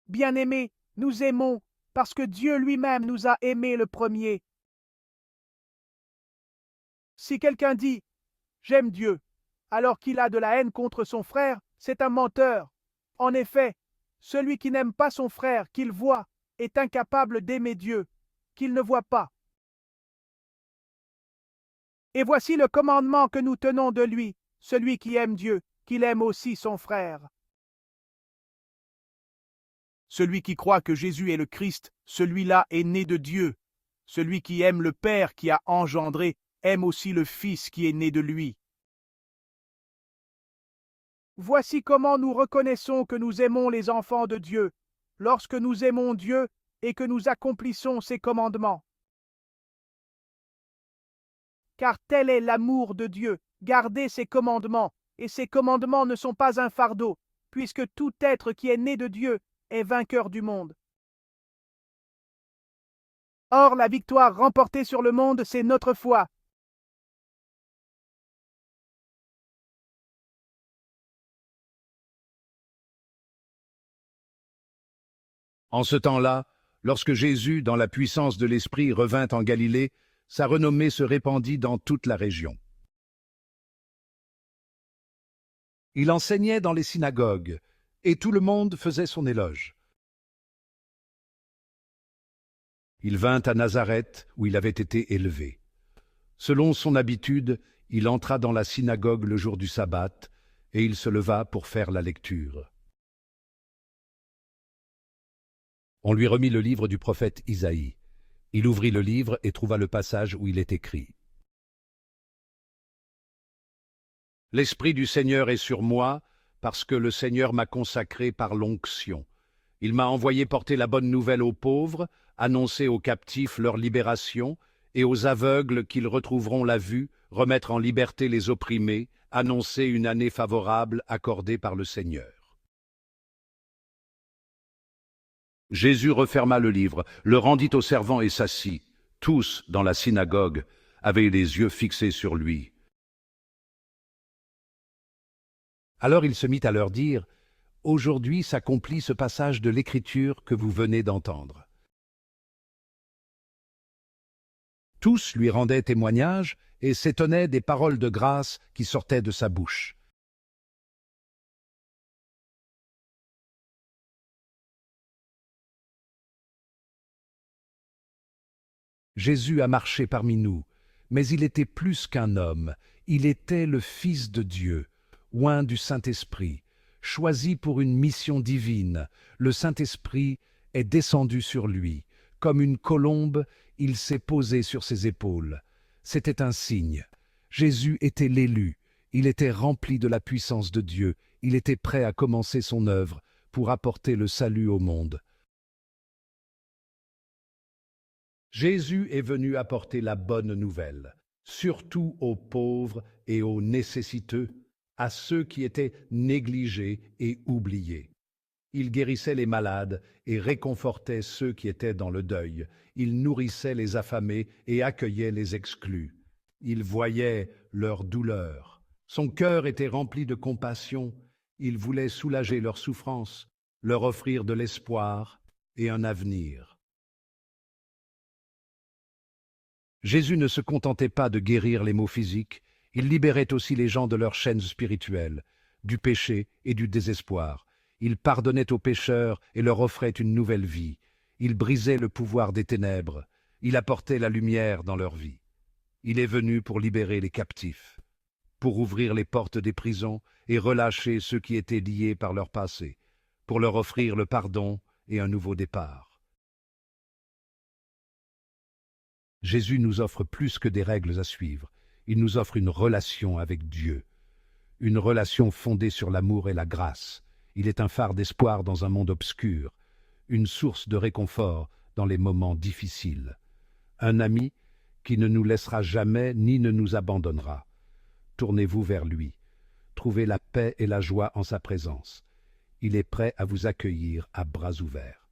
Bien-aimés, nous aimons parce que Dieu lui-même nous a aimés le premier. Si quelqu'un dit « J'aime Dieu » alors qu'il a de la haine contre son frère, c'est un menteur. En effet, celui qui n'aime pas son frère qu'il voit est incapable d'aimer Dieu, qu'il ne voit pas. Et voici le commandement que nous tenons de lui, celui qui aime Dieu, qu'il aime aussi son frère. Celui qui croit que Jésus est le Christ, celui-là est né de Dieu. Celui qui aime le Père qui a engendré, aime aussi le Fils qui est né de lui. Voici comment nous reconnaissons que nous aimons les enfants de Dieu, lorsque nous aimons Dieu et que nous accomplissons ses commandements. Car tel est l'amour de Dieu, garder ses commandements, et ses commandements ne sont pas un fardeau, puisque tout être qui est né de Dieu est vainqueur du monde. Or, la victoire remportée sur le monde, c'est notre foi. En ce temps-là, lorsque Jésus, dans la puissance de l'Esprit, revint en Galilée, sa renommée se répandit dans toute la région. Il enseignait dans les synagogues, et tout le monde faisait son éloge. Il vint à Nazareth, où il avait été élevé. Selon son habitude, il entra dans la synagogue le jour du sabbat, et il se leva pour faire la lecture. On lui remit le livre du prophète Isaïe. Il ouvrit le livre et trouva le passage où il est écrit. « L'Esprit du Seigneur est sur moi, parce que le Seigneur m'a consacré par l'onction. Il m'a envoyé porter la bonne nouvelle aux pauvres, annoncer aux captifs leur libération, et aux aveugles qu'ils retrouveront la vue, remettre en liberté les opprimés, annoncer une année favorable accordée par le Seigneur. » Jésus referma le livre, le rendit aux servants et s'assit. Tous, dans la synagogue, avaient les yeux fixés sur lui. Alors il se mit à leur dire, « Aujourd'hui s'accomplit ce passage de l'Écriture que vous venez d'entendre. » Tous lui rendaient témoignage et s'étonnaient des paroles de grâce qui sortaient de sa bouche. Jésus a marché parmi nous, mais il était plus qu'un homme, il était le Fils de Dieu, oint du Saint-Esprit, choisi pour une mission divine. Le Saint-Esprit est descendu sur lui. Comme une colombe, il s'est posé sur ses épaules. C'était un signe. Jésus était l'élu, il était rempli de la puissance de Dieu, il était prêt à commencer son œuvre pour apporter le salut au monde. Jésus est venu apporter la bonne nouvelle, surtout aux pauvres et aux nécessiteux, à ceux qui étaient négligés et oubliés. Il guérissait les malades et réconfortait ceux qui étaient dans le deuil. Il nourrissait les affamés et accueillait les exclus. Il voyait leur douleur. Son cœur était rempli de compassion. Il voulait soulager leurs souffrances, leur offrir de l'espoir et un avenir. Jésus ne se contentait pas de guérir les maux physiques, il libérait aussi les gens de leurs chaînes spirituelles, du péché et du désespoir. Il pardonnait aux pécheurs et leur offrait une nouvelle vie. Il brisait le pouvoir des ténèbres. Il apportait la lumière dans leur vie. Il est venu pour libérer les captifs, pour ouvrir les portes des prisons et relâcher ceux qui étaient liés par leur passé, pour leur offrir le pardon et un nouveau départ. Jésus nous offre plus que des règles à suivre. Il nous offre une relation avec Dieu, une relation fondée sur l'amour et la grâce. Il est un phare d'espoir dans un monde obscur, une source de réconfort dans les moments difficiles. Un ami qui ne nous laissera jamais ni ne nous abandonnera. Tournez-vous vers lui. Trouvez la paix et la joie en sa présence. Il est prêt à vous accueillir à bras ouverts.